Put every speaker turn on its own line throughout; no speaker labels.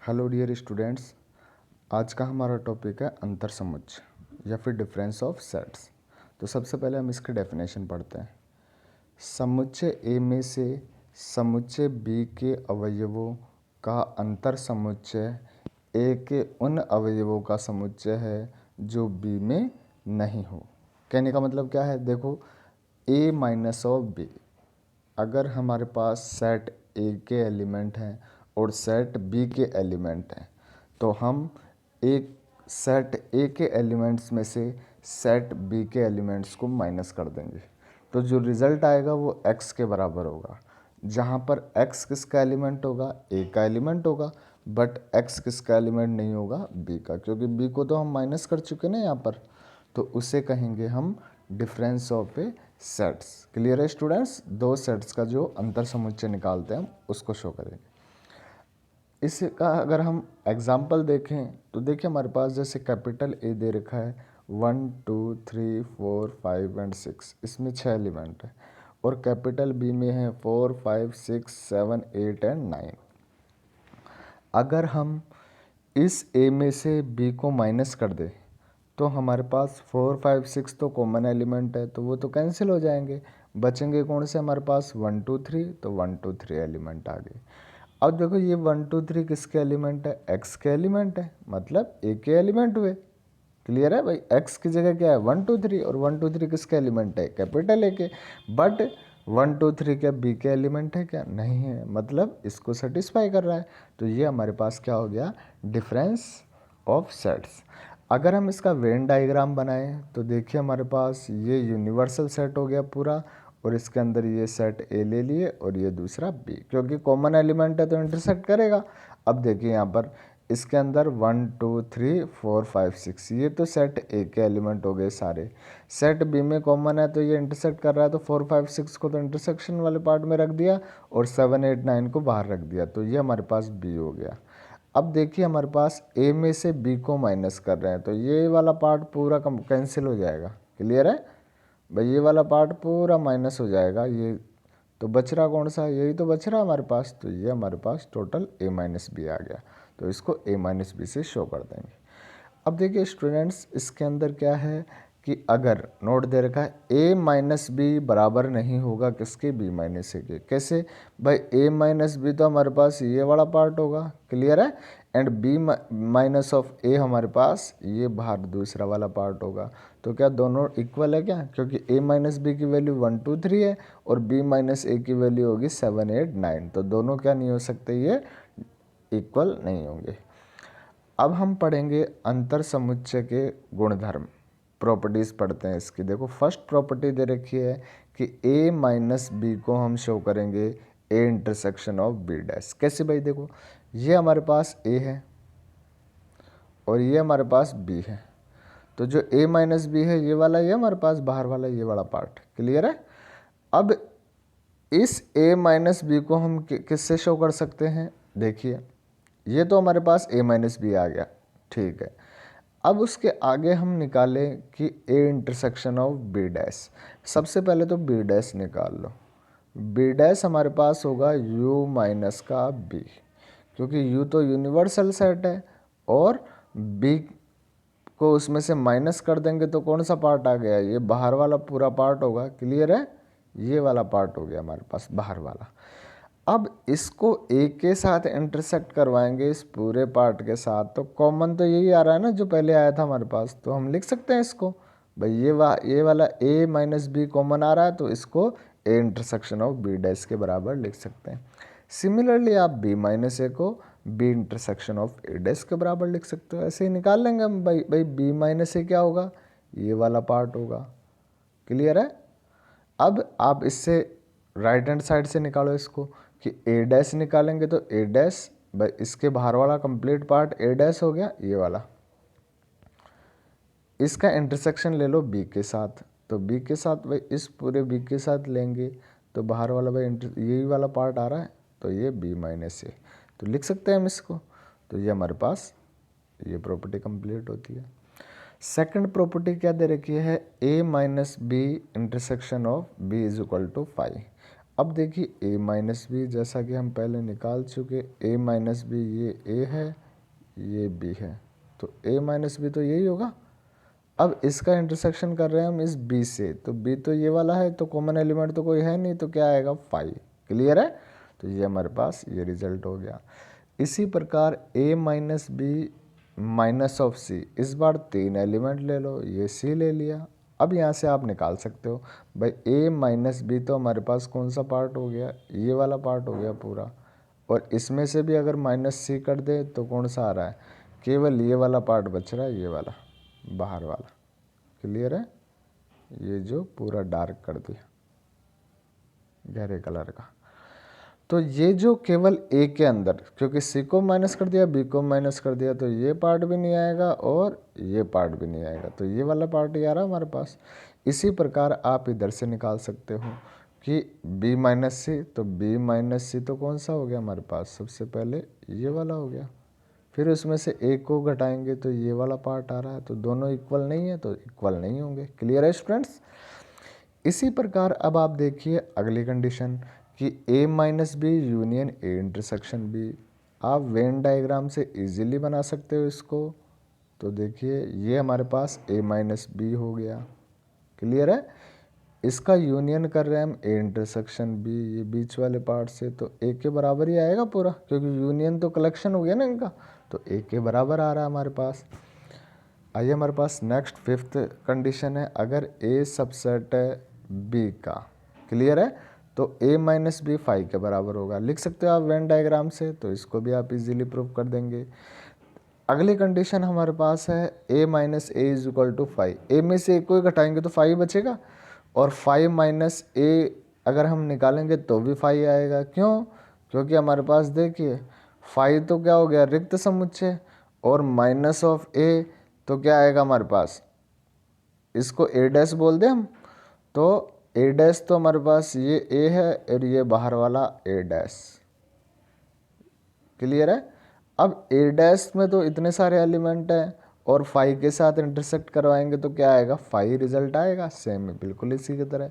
Hello dear students, आज का हमारा टॉपिक है अंतर समुच्चय या फिर डिफरेंस ऑफ सेट्स। तो सबसे पहले हम इसकी डेफिनेशन पढ़ते हैं। समुच्चय ए में से समुच्चय बी के अवयवों का अंतर समुच्चय ए के उन अवयवों का समुच्चय है जो बी में नहीं हो। कहने का मतलब क्या है, देखो ए माइनस ऑफ बी, अगर हमारे पास सेट ए के एलिमेंट हैं और सेट बी के एलिमेंट हैं तो हम एक सेट ए के एलिमेंट्स में से सेट बी के एलिमेंट्स को माइनस कर देंगे तो जो रिज़ल्ट आएगा वो x के बराबर होगा, जहाँ पर x किसका एलिमेंट होगा, ए का एलिमेंट होगा, बट x किसका एलिमेंट नहीं होगा, b का, क्योंकि b को तो हम माइनस कर चुके ना यहाँ पर। तो उसे कहेंगे हम difference of A sets. Clear है स्टूडेंट्स? दो सेट्स का जो अंतर समुच्चय निकालते हैं हम उसको शो करेंगे। इसका अगर हम एग्जाम्पल देखें तो देखिए हमारे पास जैसे कैपिटल ए दे रखा है 1 2 3 4 5 एंड 6, इसमें 6 एलिमेंट है, और कैपिटल बी में है 4 5 6 7 8 एंड 9। अगर हम इस ए में से बी को माइनस कर दें तो हमारे पास 4 5 6 तो कॉमन एलिमेंट है तो वो तो कैंसिल हो जाएंगे, बचेंगे कौन से हमारे पास 1 2 3, तो 1 2 3 एलिमेंट आ गए। अब देखो ये 1 2 3 किसके एलिमेंट है, x के एलिमेंट है, मतलब a के एलिमेंट हुए। क्लियर है भाई? x की जगह क्या है 1 2 3, और 1 2 3 किसके एलिमेंट है, कैपिटल A के। बट 1 2 3 क्या b के एलिमेंट है क्या, नहीं है, मतलब इसको सेटिस्फाई कर रहा है। तो ये हमारे पास क्या हो गया, डिफरेंस ऑफ सेट्स। अगर हम इसका वेन डायग्राम बनाएं तो देखिए हमारे पास ये यूनिवर्सल सेट हो गया पूरा, और इसके अंदर ये सेट ए ले लिए और ये दूसरा बी, क्योंकि कॉमन एलिमेंट है तो इंटरसेक्ट करेगा। अब देखिए यहाँ पर इसके अंदर 1 2 3 4 5 6 ये तो सेट ए के एलिमेंट हो गए सारे। सेट बी में कॉमन है तो ये इंटरसेक्ट कर रहा है, तो 4 5 6 को तो इंटरसेक्शन वाले पार्ट में रख दिया और 7 8 9 को बाहर रख दिया, तो ये हमारे पास बी हो गया। अब देखिए हमारे पास ए में से बी को माइनस कर रहे हैं तो ये वाला पार्ट पूरा कैंसिल हो जाएगा। क्लियर है भाई? ये वाला पार्ट पूरा माइनस हो जाएगा, ये तो बच रहा कौन सा, यही तो बच रहा हमारे पास, तो ये हमारे पास टोटल a माइनस बी आ गया, तो इसको a माइनस बी से शो कर देंगे। अब देखिए स्टूडेंट्स, इसके अंदर क्या है कि अगर नोट दे रखा है a माइनस बी बराबर नहीं होगा किसके, b माइनस ए के। कैसे भाई? a माइनस बी तो हमारे पास ये वाला पार्ट होगा, क्लियर है, and b minus of a हमारे पास ये बाहर दूसरा वाला पार्ट होगा। तो क्या दोनों इक्वल है क्या, क्योंकि a माइनस बी की वैल्यू 1 2 3 है और b माइनस ए की वैल्यू होगी 7 8 9, तो दोनों क्या नहीं हो सकते, ये इक्वल नहीं होंगे। अब हम पढ़ेंगे अंतर समुच्चय के गुणधर्म, प्रॉपर्टीज़ पढ़ते हैं इसकी। देखो फर्स्ट प्रॉपर्टी दे रखी है कि a माइनस बी को हम शो करेंगे a intersection of b dash. कैसे भाई? देखो ये हमारे पास a है और ये हमारे पास b है, तो जो a माइनस बी है ये वाला, ये हमारे पास बाहर वाला ये वाला पार्ट। क्लियर है? अब इस a माइनस बी को हम किससे शो कर सकते हैं, देखिए ये तो हमारे पास a माइनस बी आ गया, ठीक है। अब उसके आगे हम निकालें कि a intersection of b dash. सबसे पहले तो b डैश निकाल लो, b डैश हमारे पास होगा u माइनस का b, क्योंकि u तो यूनिवर्सल सेट है और b को उसमें से माइनस कर देंगे तो कौन सा पार्ट आ गया, ये बाहर वाला पूरा पार्ट होगा। क्लियर है? ये वाला पार्ट हो गया हमारे पास बाहर वाला। अब इसको a के साथ इंटरसेक्ट करवाएंगे इस पूरे पार्ट के साथ, तो कॉमन तो यही आ रहा है ना जो पहले आया था हमारे पास, तो हम लिख सकते हैं इसको भाई ये वाला a माइनस बी कॉमन आ रहा है तो इसको a intersection of b dash के बराबर लिख सकते हैं। सिमिलरली आप b माइनस ए को b intersection of a dash के बराबर लिख सकते हो। ऐसे ही निकाल लेंगे हम भाई b माइनस ए क्या होगा, ये वाला पार्ट होगा। क्लियर है? अब आप इससे राइट हैंड साइड से निकालो इसको कि a डैश निकालेंगे तो a डैश भाई इसके बाहर वाला कंप्लीट पार्ट a डैश हो गया, ये वाला। इसका इंटरसेक्शन ले लो b के साथ, तो b के साथ भाई इस पूरे b के साथ लेंगे तो बाहर वाला भाई यही वाला पार्ट आ रहा है, तो ये b माइनस ए, तो लिख सकते हैं हम इसको। तो ये हमारे पास ये प्रॉपर्टी कंप्लीट होती है। सेकंड प्रॉपर्टी क्या दे रखी है, a minus B intersection of b is equal to 5। अब देखिए a माइनस बी, जैसा कि हम पहले निकाल चुके, a माइनस बी ये a है, ये b है, तो a माइनस बी तो यही होगा। अब इसका इंटरसेक्शन कर रहे हैं हम इस b से, तो b तो ये वाला है, तो कॉमन एलिमेंट तो कोई है नहीं, तो क्या आएगा 5। क्लियर है, तो ये हमारे पास ये रिजल्ट हो गया। इसी प्रकार a minus B minus of c, इस बार 3 एलिमेंट ले लो, ये c ले लिया। अब यहाँ से आप निकाल सकते हो भाई a माइनस बी, तो हमारे पास कौन सा पार्ट हो गया, ये वाला पार्ट हो गया पूरा, और इसमें से भी अगर माइनस c कर दे तो कौन सा आ रहा है, केवल ये वाला पार्ट बच रहा है, ये वाला बाहर वाला। क्लियर है, ये जो पूरा डार्क कर दिया गहरे कलर का, तो ये जो केवल a के अंदर, क्योंकि c को माइनस कर दिया, b को माइनस कर दिया, तो ये पार्ट भी नहीं आएगा और ये पार्ट भी नहीं आएगा, तो ये वाला पार्ट ही आ रहा है हमारे पास। इसी प्रकार आप इधर से निकाल सकते हो कि b माइनस सी, तो b माइनस सी तो कौन सा हो गया हमारे पास, सबसे पहले ये वाला हो गया, फिर उसमें से एक को घटाएंगे तो ये वाला पार्ट आ रहा है, तो दोनों इक्वल नहीं है, तो इक्वल नहीं होंगे। क्लियर है स्टूडेंट्स। इसी प्रकार अब आप देखिए अगली कंडीशन कि a minus B union a intersection b, आप वेन डायग्राम से इजीली बना सकते हो इसको। तो देखिए ये हमारे पास a माइनस बी हो गया। क्लियर है, इसका यूनियन कर रहे हैं हम a इंटरसेक्शन b, ये बीच वाले पार्ट से, तो a के बराबर ही आएगा पूरा, क्योंकि यूनियन तो कलेक्शन हो गया ना इनका, तो a के बराबर आ रहा है हमारे पास। आइए हमारे पास नेक्स्ट 5th कंडीशन है, अगर a सबसेट है b का। क्लियर है, तो a माइनस बी 5 के बराबर होगा, लिख सकते हो आप वेन डायग्राम से, तो इसको भी आप इजीली प्रूव कर देंगे। अगली कंडीशन हमारे पास है a minus A is equal to 5, a में से एक को घटाएंगे तो 5 बचेगा, और 5 माइनस a अगर हम निकालेंगे तो भी 5 आएगा। क्यों, क्योंकि हमारे पास देखिए 5 तो क्या हो गया रिक्त समुच्चय, और माइनस ऑफ a तो क्या आएगा हमारे पास, इसको a डैश बोल दें हम, तो a डैश तो हमारे पास ये a है और ये बाहर वाला a डैश। क्लियर है, अब a डैश में तो इतने सारे एलिमेंट हैं और 5 के साथ इंटरसेक्ट करवाएंगे तो क्या आएगा 5 रिजल्ट आएगा, सेम है बिल्कुल इसी की तरह।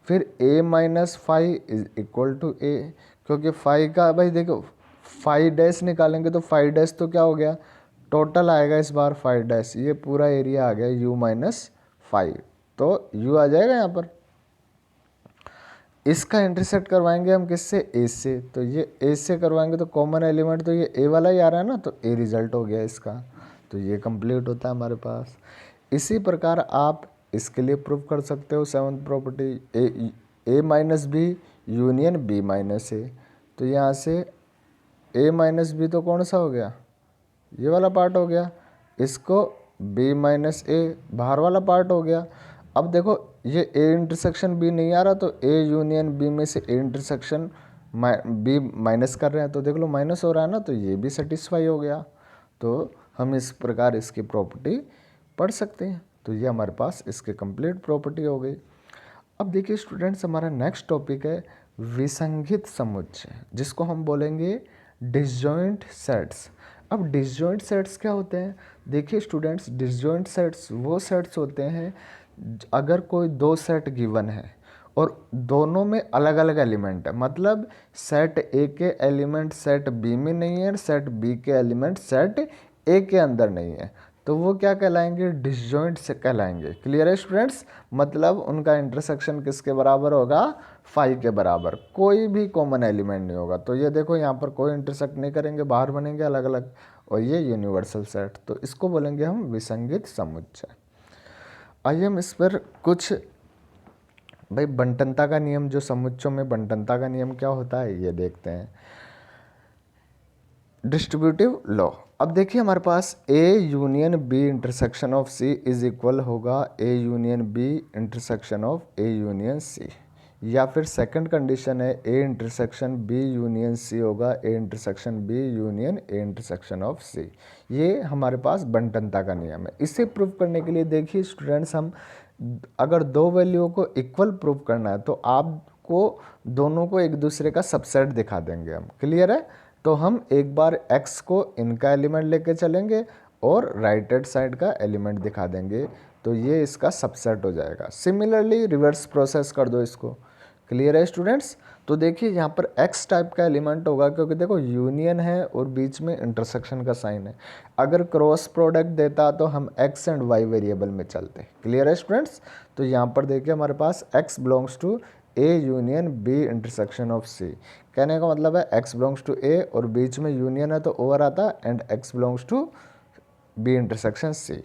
फिर a minus 5 is equal to a, क्योंकि 5 का भाई देखो 5 डैश निकालेंगे तो 5 डैश तो क्या हो गया, टोटल आएगा इस बार 5 डैश, ये पूरा एरिया आ गया u माइनस 5, तो u आ जाएगा यहाँ पर। इसका इंटरसेक्ट करवाएंगे हम किससे, a से, तो ये a से करवाएंगे तो कॉमन एलिमेंट तो ये a वाला ही आ रहा है ना, तो a रिजल्ट हो गया इसका, तो ये कंप्लीट होता है हमारे पास। इसी प्रकार आप इसके लिए प्रूव कर सकते हो 7th property a minus B union b minus A, तो यहाँ से a माइनस बी तो कौन सा हो गया, ये वाला पार्ट हो गया, इसको b माइनस ए बाहर वाला पार्ट हो गया। अब देखो ये a इंटरसेक्शन b नहीं आ रहा, तो a यूनियन b में से a इंटरसेक्शन b माइनस कर रहे हैं, तो देख लो माइनस हो रहा है ना, तो ये भी सेटिस्फाई हो गया। तो हम इस प्रकार इसकी प्रॉपर्टी पढ़ सकते हैं, तो ये हमारे पास इसके कंप्लीट प्रॉपर्टी हो गई। अब देखिए स्टूडेंट्स, हमारा नेक्स्ट टॉपिक है विसंगत समुच्चय, जिसको हम बोलेंगे डिसजॉइंट सेट्स। अब डिसजॉइंट सेट्स क्या होते हैं, देखिए स्टूडेंट्स, डिसजॉइंट सेट्स वो सेट्स होते हैं अगर कोई दो सेट गिवन है और दोनों में अलग अलग एलिमेंट है, मतलब सेट ए के एलिमेंट सेट बी में नहीं है, सेट बी के एलिमेंट सेट ए के अंदर नहीं है, तो वो क्या कहलाएंगे, डिसजॉइंट से कहलाएंगे। क्लियर है स्टूडेंट्स, मतलब उनका इंटरसेक्शन किसके बराबर होगा, 5 के बराबर, कोई भी कॉमन एलिमेंट नहीं होगा। तो ये देखो यहाँ पर कोई इंटरसेक्ट नहीं करेंगे, बाहर बनेंगे अलग अलग, और ये यूनिवर्सल सेट, तो इसको बोलेंगे हम विसंगत समुच्चय। आइए हम इस पर कुछ भाई बंटनता का नियम, जो समुच्चयों में बंटनता का नियम क्या होता है ये देखते हैं। डिस्ट्रीब्यूटिव लॉ, अब देखिए हमारे पास A union B intersection of C is equal होगा A union B intersection of A union C, या फिर सेकंड कंडीशन है A intersection B union C होगा A intersection B union A intersection of C। ये हमारे पास बंटनता का नियम है। इसे प्रूव करने के लिए देखिए स्टूडेंट्स, हम अगर दो वैल्यूओं को इक्वल प्रूव करना है तो आपको दोनों को एक दूसरे का सबसेट दिखा देंगे हम। क्लियर है, तो हम एक बार x को इनका एलिमेंट लेके चलेंगे और राइट हैंड साइड का एलिमेंट दिखा देंगे, तो ये इसका सबसेट हो जाएगा। सिमिलरली रिवर्स प्रोसेस कर दो इसको, क्लियर है स्टूडेंट्स। तो देखिए यहाँ पर x टाइप का एलिमेंट होगा, क्योंकि देखो यूनियन है और बीच में इंटरसेक्शन का साइन है। अगर क्रॉस प्रोडक्ट देता तो हम x एंड y वेरिएबल में चलते। क्लियर है स्टूडेंट्स। तो यहाँ पर देखिए हमारे पास x belongs to a union b intersection of c। कहने का मतलब है x बिलोंग्स टू a और बीच में यूनियन है तो ओवर आता है, and x belongs to b intersection c।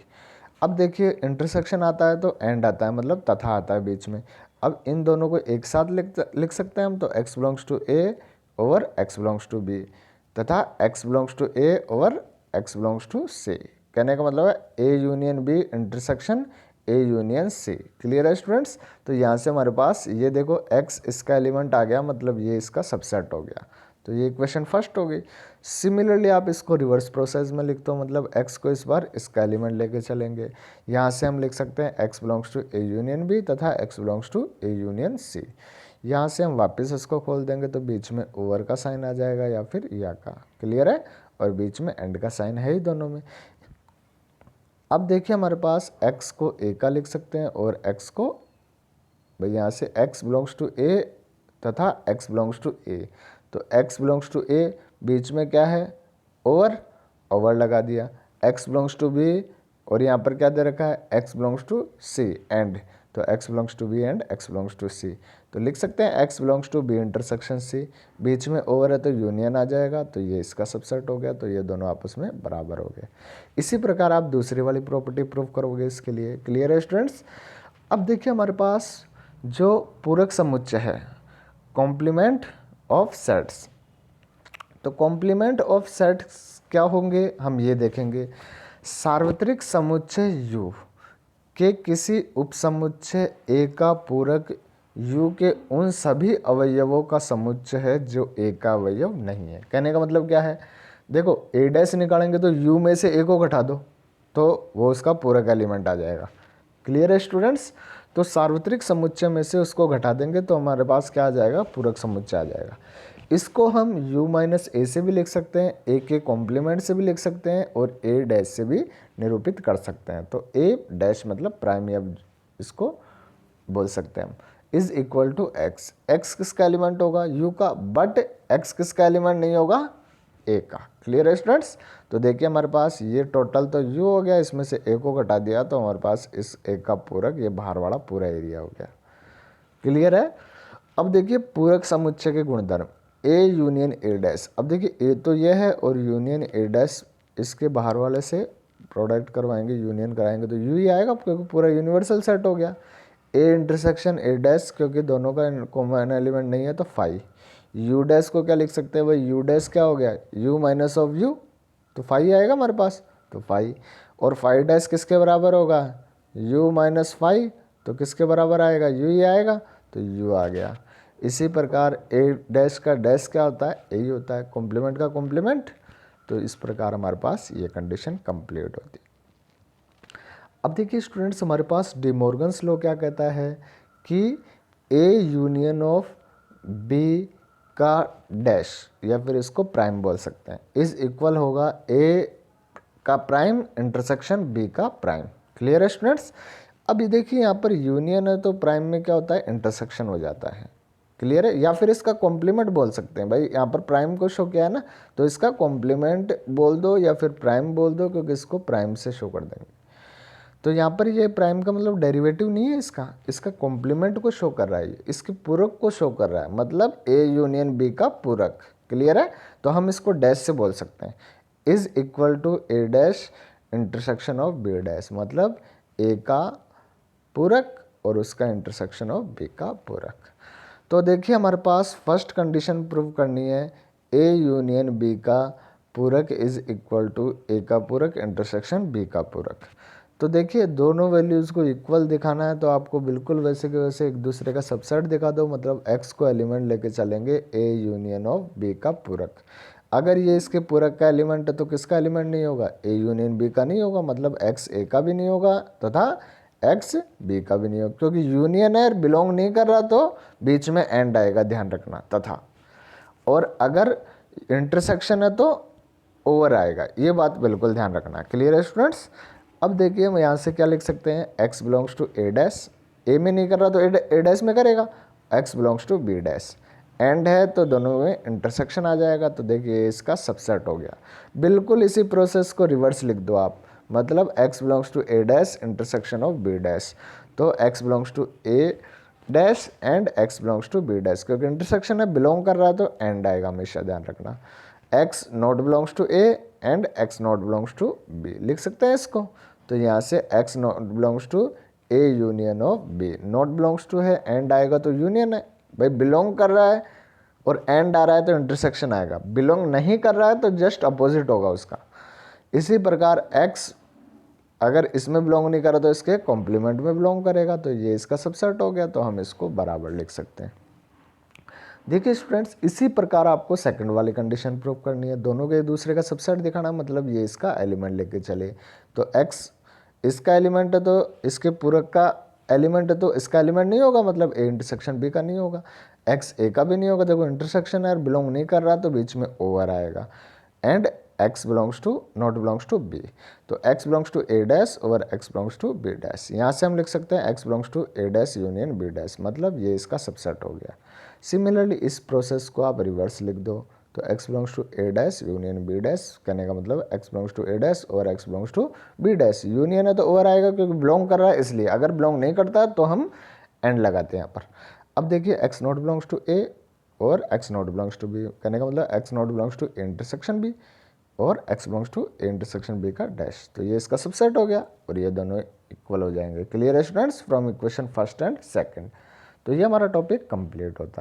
अब देखिए इंटरसेक्शन आता है तो एंड आता है, मतलब तथा आता है बीच में। अब इन दोनों को एक साथ लिख सकते हैं हम, तो x belongs to a over x belongs to b, तथा x belongs to a over x belongs to c। कहने का मतलब है a union b intersection a union c। Clear है स्टूडेंट्स। तो यहाँ से हमारे पास ये देखो x इसका एलिमेंट आ गया, मतलब ये इसका सबसेट हो गया। तो ये इक्वेशन फर्स्ट हो गई। सिमिलरली आप इसको रिवर्स प्रोसेस में लिखते हो, मतलब x को इस बार इसका एलिमेंट लेके चलेंगे। यहाँ से हम लिख सकते हैं x belongs to a union b तथा x belongs to a union c। यहाँ से हम वापस इसको खोल देंगे तो बीच में ओवर का साइन आ जाएगा या फिर या का। क्लियर है। और बीच में एंड का साइन है ही दोनों में। अब देखिए हमारे पास x को a का लिख सकते हैं और x को भाई यहाँ से x बिलोंग्स टू a तथा x बिलोंग्स टू a। तो x बिलोंग्स टू a बीच में क्या है, ओवर लगा दिया। x बिलोंग्स टू b और यहाँ पर क्या दे रखा है, x belongs to c and, तो x belongs to b and x belongs to c। तो लिख सकते हैं x belongs to b intersection c। बीच में ओवर है तो यूनियन आ जाएगा, तो ये इसका सबसेट हो गया। तो ये दोनों आपस में बराबर हो गए। इसी प्रकार आप दूसरी वाली प्रॉपर्टी प्रूव करोगे इसके लिए। क्लियर है स्टूडेंट्स। अब देखिए हमारे पास जो पूरक समुच्चय है, कॉम्प्लीमेंट ऑफ सेट्स। तो कॉम्प्लीमेंट ऑफ सेट्स क्या होंगे हम ये देखेंगे। सार्वत्रिक समुच्चय U के किसी उपसमुच्चय A का पूरक U के उन सभी अवयवों का समुच्चय है जो A का अवयव नहीं है। कहने का मतलब क्या है, देखो A डैश निकालेंगे तो U में से A को घटा दो तो वो उसका पूरक एलिमेंट आ जाएगा। क्लियर है स्टूडेंट्स। तो सार्वत्रिक समुच्चय में से उसको घटा देंगे तो हमारे पास क्या आ जाएगा, पूरक समुच्चय आ जाएगा। इसको हम u माइनस ए से भी लिख सकते हैं, a के कॉम्प्लीमेंट से भी लिख सकते हैं और a डैश से भी निरूपित कर सकते हैं। तो a डैश मतलब प्राइम, या इसको बोल सकते हैं हम, is equal to x। x किसका एलिमेंट होगा, u का, बट x किसका एलिमेंट नहीं होगा, a का। क्लियर है स्टूडेंट्स। तो देखिए हमारे पास ये टोटल तो u हो गया, इसमें से a को घटा दिया तो हमारे पास इस a का पूरक, ये बाहर वाला पूरा एरिया हो गया। क्लियर है। अब देखिए पूरक समुच्चय के गुणधर्म, a यूनियन a डैश। अब देखिए a तो ये है और यूनियन a डैश, इसके बाहर वाले से प्रोडक्ट करवाएंगे, यूनियन कराएंगे तो u ही आएगा, क्योंकि पूरा यूनिवर्सल सेट हो गया। a इंटरसेक्शन a डैश, क्योंकि दोनों का कॉमन एलिमेंट नहीं है तो फाई। u डैश को क्या लिख सकते हैं भाई, u डैश क्या हो गया, u माइनस ऑफ u, तो फाई आएगा हमारे पास, तो फाई। और फाई डैश किसके बराबर होगा, u माइनस फाई, तो किसके बराबर आएगा, u ही आएगा, तो u आ गया। इसी प्रकार a डैश का डैश क्या होता है, a ही होता है, कॉम्प्लीमेंट का कॉम्प्लीमेंट। तो इस प्रकार हमारे पास ये कंडीशन कंप्लीट होती है। अब देखिए स्टूडेंट्स, हमारे पास डी मॉर्गन्स लॉ क्या कहता है कि a यूनियन ऑफ b का डैश, या फिर इसको प्राइम बोल सकते हैं, इज इक्वल होगा a का प्राइम इंटरसेक्शन b का प्राइम। क्लियर है स्टूडेंट्स। अब ये देखिए यहाँ पर यूनियन है तो प्राइम में क्या होता है, इंटरसेक्शन हो जाता है। क्लियर है। या फिर इसका कॉम्प्लीमेंट बोल सकते हैं भाई, यहाँ पर प्राइम को शो किया है ना, तो इसका कॉम्प्लीमेंट बोल दो या फिर प्राइम बोल दो, क्योंकि इसको प्राइम से शो कर देंगे। तो यहाँ पर ये प्राइम का मतलब डेरिवेटिव नहीं है इसका कॉम्प्लीमेंट को शो कर रहा है, इसके पूरक को शो कर रहा है, मतलब a यूनियन b का पूरक। क्लियर है। तो हम इसको डैश से बोल सकते हैं, is equal to a dash intersection of b dash, मतलब a का पूरक और उसका इंटरसेक्शन ऑफ b का पूरक। तो देखिए हमारे पास फर्स्ट कंडीशन प्रूव करनी है, a यूनियन b का पूरक इज इक्वल टू a का पूरक इंटरसेक्शन b का पूरक। तो देखिए दोनों वैल्यूज़ को इक्वल दिखाना है तो आपको बिल्कुल वैसे के वैसे एक दूसरे का सबसेट दिखा दो, मतलब x को एलिमेंट लेके चलेंगे a यूनियन ऑफ b का पूरक। अगर ये इसके पूरक का एलिमेंट है तो किसका एलिमेंट नहीं होगा, a यूनियन b का नहीं होगा, मतलब x a का भी नहीं होगा तथा x b का भी नहीं होगा, क्योंकि यूनियन है, बिलोंग नहीं कर रहा तो बीच में एंड आएगा, ध्यान रखना, तथा। और अगर इंटरसेक्शन है तो ओवर आएगा, ये बात बिल्कुल ध्यान रखना। क्लियर है स्टूडेंट्स। अब देखिए हम यहाँ से क्या लिख सकते हैं, x belongs to a dash, a में नहीं कर रहा तो a डैश में करेगा, x belongs to b dash. And है तो दोनों में इंटरसेक्शन आ जाएगा, तो देखिए इसका सबसेट हो गया। बिल्कुल इसी प्रोसेस को रिवर्स लिख दो आप, मतलब x belongs to a dash intersection of b dash, तो x belongs to a dash and x belongs to b dash, क्योंकि इंटरसेक्शन है, बिलोंग कर रहा है तो एंड आएगा, हमेशा ध्यान रखना। x not belongs to a and x not belongs to b, लिख सकते हैं इसको। तो यहाँ से x not belongs to a union of b, not belongs to है, एंड आएगा तो यूनियन है, भाई बिलोंग कर रहा है और एंड आ रहा है तो इंटरसेक्शन आएगा, बिलोंग नहीं कर रहा है तो जस्ट अपोजिट होगा उसका। इसी प्रकार x अगर इसमें बिलोंग नहीं करा तो इसके कॉम्प्लीमेंट में बिलोंग करेगा, तो ये इसका सबसेट हो गया, तो हम इसको बराबर लिख सकते हैं। देखिए स्टूडेंट्स, इसी प्रकार आपको सेकंड वाली कंडीशन प्रूव करनी है, दोनों के एक दूसरे का सबसेट दिखाना, मतलब ये इसका एलिमेंट लेके चले, तो x इसका एलिमेंट है तो इसके पूरक का एलिमेंट है, तो इसका एलिमेंट नहीं होगा, मतलब ए इंटरसेक्शन बी का नहीं होगा, x ए का भी नहीं होगा, देखो इंटरसेक्शन है, बिलोंग नहीं कर रहा तो बीच में ओवर आएगा, and x belongs to not belongs to b, तो x belongs to a dash over x belongs to b dash. यहाँ से हम लिख सकते हैं x belongs to a dash union b dash, मतलब ये इसका सबसेट हो गया। सिमिलरली इस प्रोसेस को आप रिवर्स लिख दो, तो x belongs to a dash union b dash, कहने का मतलब x belongs to a dash और x belongs to b dash, union है तो ओवर आएगा क्योंकि बिलोंग कर रहा है इसलिए, अगर बिलोंग नहीं करता तो हम एंड लगाते हैं यहाँ पर। अब देखिए x not belongs to a और x not belongs to b, कहने का मतलब x not belongs to intersection b और x belongs to a intersection b का डैश, तो ये इसका सबसेट हो गया और ये दोनों इक्वल हो जाएंगे। क्लियर है students from equation first and second. तो ये हमारा टॉपिक कंप्लीट होता है।